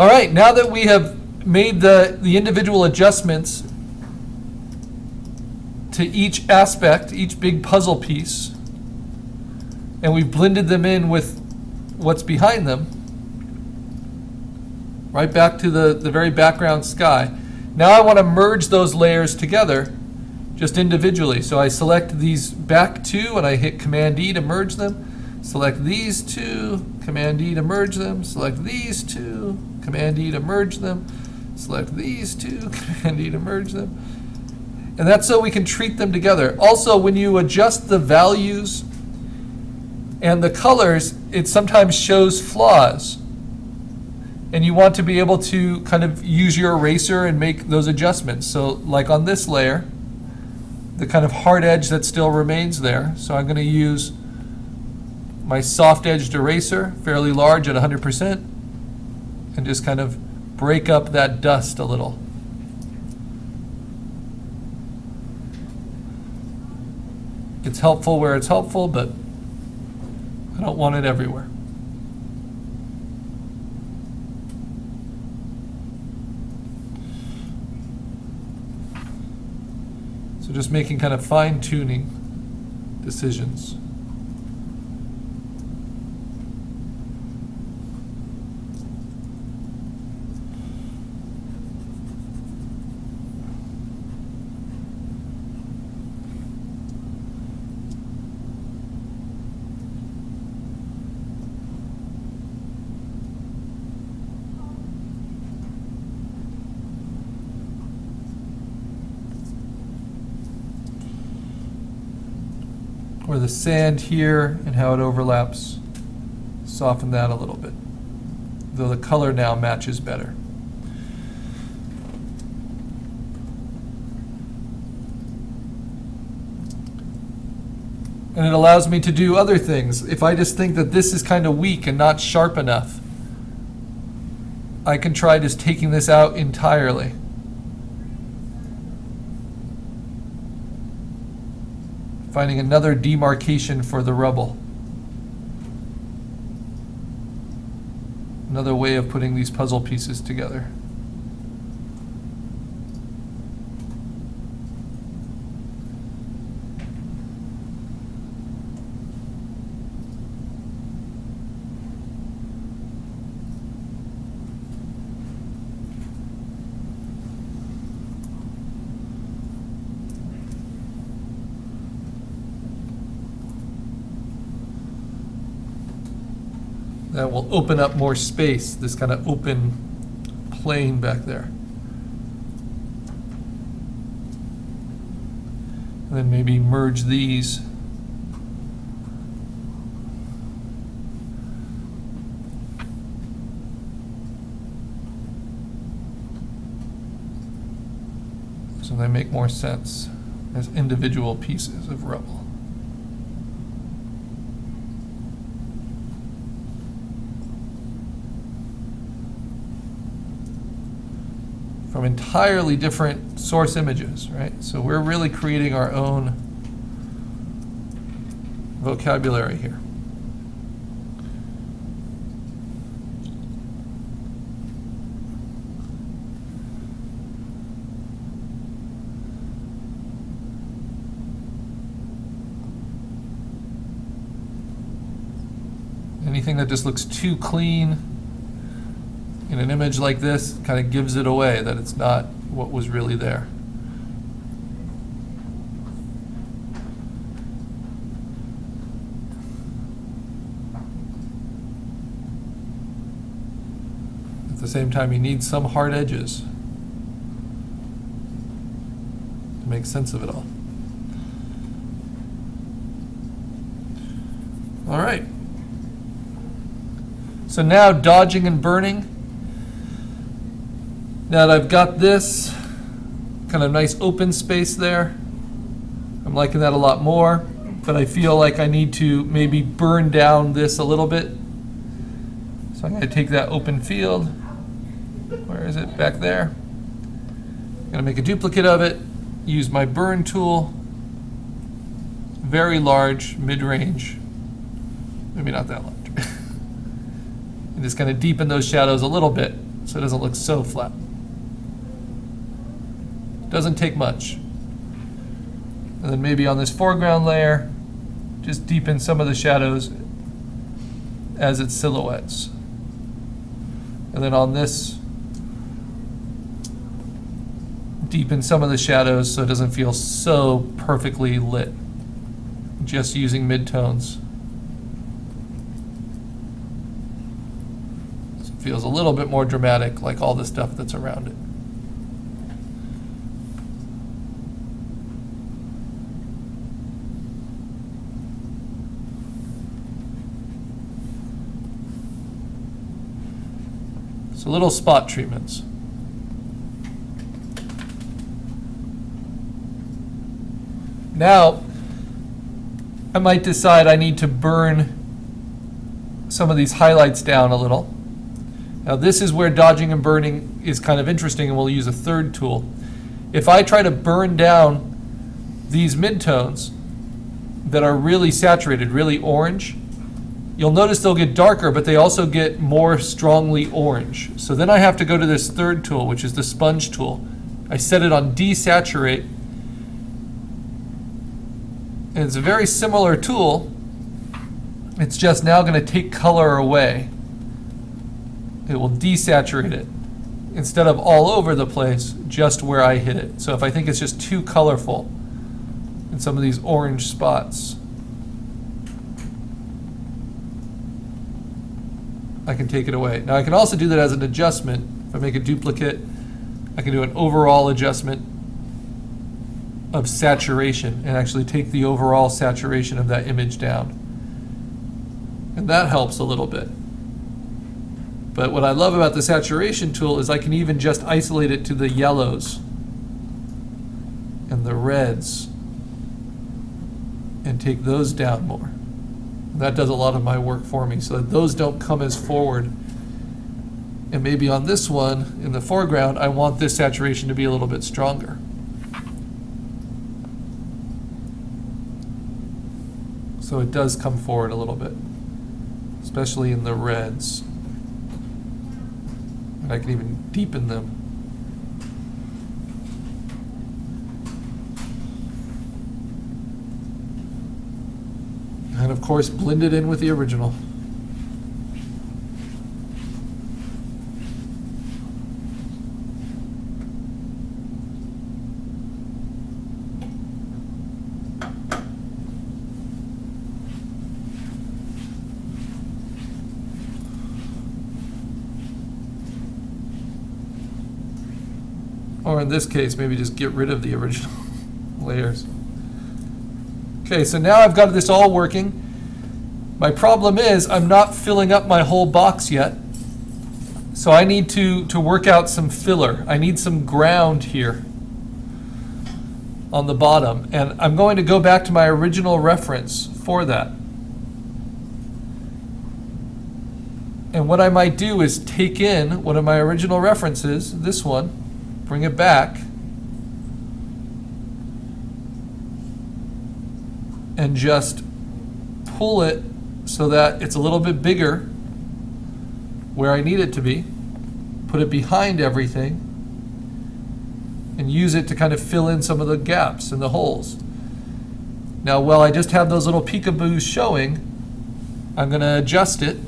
All right, now that we have made the individual adjustments to each aspect, each big puzzle piece, and we've blended them in with what's behind them, right back to the very background sky. Now I want to merge those layers together just individually. So I select these back two and I hit Command-E to merge them. Select these two, Command-E to merge them. Select these two, Command-E to merge them. Select these two, Command-E to merge them. And that's so we can treat them together. Also, when you adjust the values and the colors, it sometimes shows flaws. And you want to be able to kind of use your eraser and make those adjustments. So like on this layer, the kind of hard edge that still remains there. So I'm going to use my soft-edged eraser, fairly large at 100%, and just kind of break up that dust a little. It's helpful where it's helpful, but I don't want it everywhere. So just making kind of fine-tuning decisions. Or the sand here and how it overlaps, soften that a little bit, though the color now matches better. And it allows me to do other things. If I just think that this is kind of weak and not sharp enough, I can try just taking this out entirely. Finding another demarcation for the rubble. Another way of putting these puzzle pieces together. That will open up more space, this kind of open plane back there. And then maybe merge these. So they make more sense as individual pieces of rubble. From entirely different source images, right? So we're really creating our own vocabulary here. Anything that just looks too clean in an image like this kind of gives it away that it's not what was really there. At the same time, you need some hard edges to make sense of it all. All right. So now dodging and burning. Now that I've got this kind of nice open space there, I'm liking that a lot more, but I feel like I need to maybe burn down this a little bit. So I'm going to take that open field. Where is it? Back there. I'm going to make a duplicate of it, use my burn tool, very large, mid-range, maybe not that large, and just kind of deepen those shadows a little bit. so it doesn't look so flat. Doesn't take much. And then maybe on this foreground layer, just deepen some of the shadows as it silhouettes. And then on this, deepen some of the shadows so it doesn't feel so perfectly lit. Just using midtones. So it feels a little bit more dramatic, like all the stuff that's around it. So little spot treatments. Now, I might decide I need to burn some of these highlights down a little. Now this is where dodging and burning is kind of interesting, and we'll use a third tool. If I try to burn down these midtones that are really saturated, really orange, you'll notice they'll get darker, but they also get more strongly orange. So then I have to go to this third tool, which is the sponge tool. I set it on desaturate, and it's a very similar tool. It's just now going to take color away. It will desaturate it instead of all over the place, just where I hit it. So if I think it's just too colorful in some of these orange spots, I can take it away. Now I can also do that as an adjustment. If I make a duplicate, I can do an overall adjustment of saturation and actually take the overall saturation of that image down. And that helps a little bit. But what I love about the saturation tool is I can even just isolate it to the yellows and the reds and take those down more. That does a lot of my work for me, so that those don't come as forward. And maybe on this one, in the foreground, I want this saturation to be a little bit stronger. So it does come forward a little bit, especially in the reds. And I can even deepen them. And of course, blend it in with the original. Or in this case, maybe just get rid of the original layers. Okay, so now I've got this all working. My problem is I'm not filling up my whole box yet. So I need to work out some filler. I need some ground here on the bottom. And I'm going to go back to my original reference for that. And what I might do is take in one of my original references, this one, bring it back, and just pull it so that it's a little bit bigger where I need it to be, put it behind everything, and use it to kind of fill in some of the gaps and the holes. Now, while I just have those little peekaboos showing, I'm going to adjust it.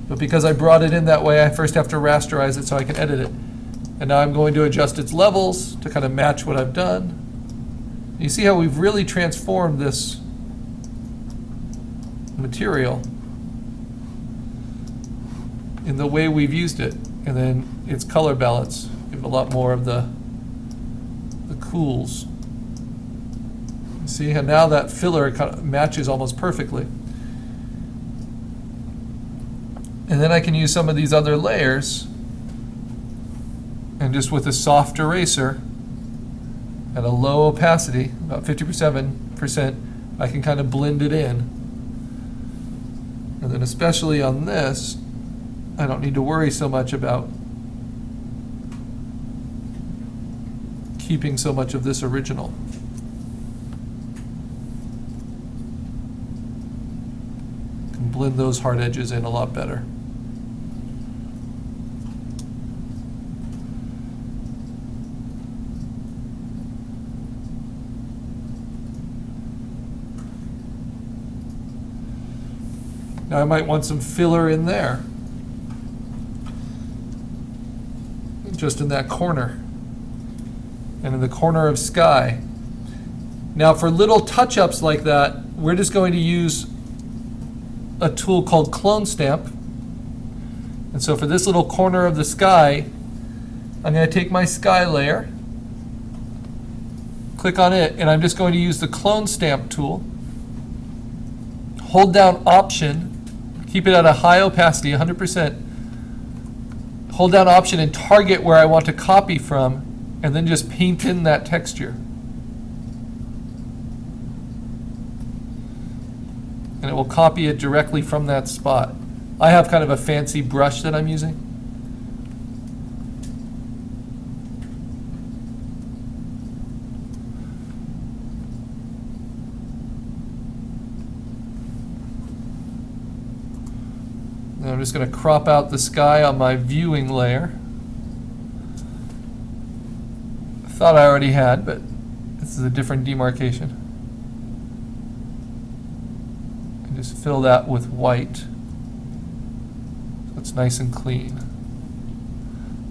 But because I brought it in that way, I first have to rasterize it so I can edit it. And now I'm going to adjust its levels to kind of match what I've done. You see how we've really transformed this material in the way we've used it. And then its color balance, give it a lot more of the cools. See how now that filler kind of matches almost perfectly. And then I can use some of these other layers and just with a soft eraser at a low opacity, about 57%, I can kind of blend it in. And then especially on this, I don't need to worry so much about keeping so much of this original. Can blend those hard edges in a lot better. Now I might want some filler in there, just in that corner, and in the corner of sky. Now for little touch-ups like that, we're just going to use a tool called Clone Stamp. And so for this little corner of the sky, I'm going to take my sky layer, click on it, and I'm just going to use the Clone Stamp tool. Hold down Option, keep it at a high opacity, 100%. Hold down Option and target where I want to copy from, and then just paint in that texture. And it will copy it directly from that spot. I have kind of a fancy brush that I'm using. And I'm just going to crop out the sky on my viewing layer. I thought I already had, but this is a different demarcation. And just fill that with white. So it's nice and clean.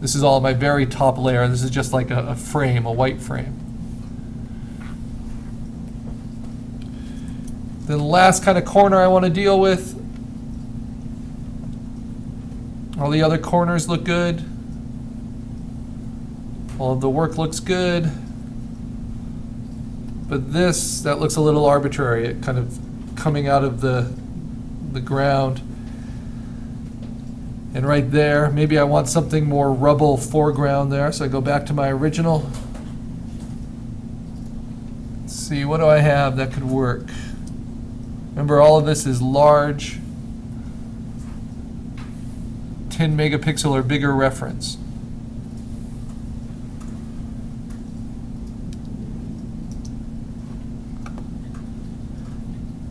This is all my very top layer. This is just like a frame, a white frame. Then the last kind of corner I want to deal with. All the other corners look good. All of the work looks good. But this, that looks a little arbitrary. It kind of coming out of the ground. And right there, maybe I want something more rubble foreground there. So I go back to my original. Let's see, what do I have that could work? Remember, all of this is large 10 megapixel or bigger reference.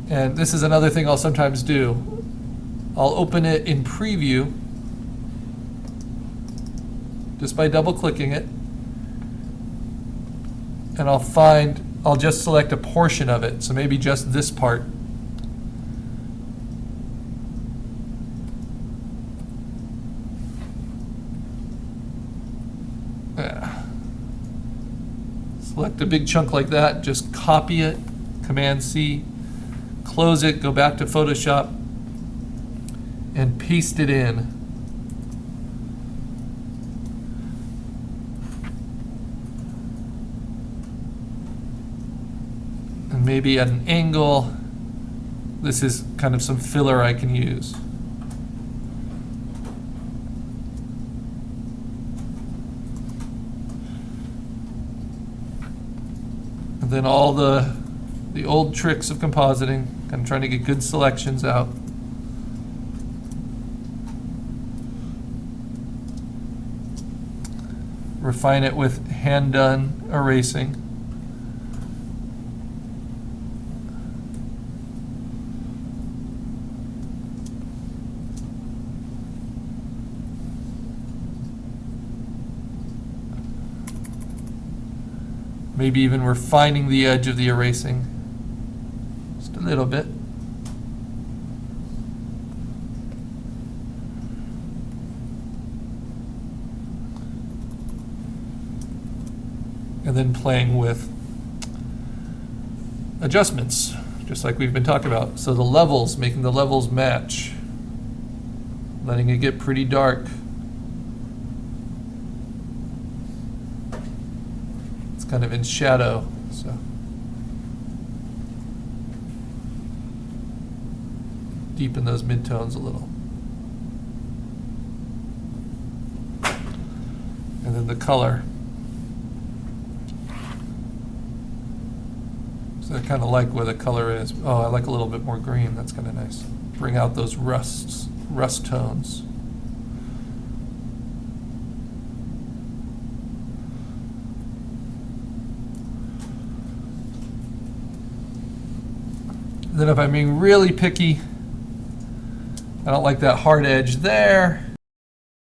And this is another thing I'll sometimes do. I'll open it in preview just by double clicking it, and I'll just select a portion of it, so maybe just this part. Select a big chunk like that, just copy it, Command C, close it, go back to Photoshop, and paste it in. And maybe at an angle, this is kind of some filler I can use. And then all the old tricks of compositing, kind of trying to get good selections out. Refine it with hand-done erasing. Maybe even refining the edge of the erasing just a little bit. And then playing with adjustments, just like we've been talking about. So the levels, making the levels match, letting it get pretty dark. It's kind of in shadow, so. Deepen those midtones a little. And then the color. So I kind of like where the color is. Oh, I like a little bit more green. That's kind of nice. Bring out those rust tones. Then if I'm being really picky, I don't like that hard edge there.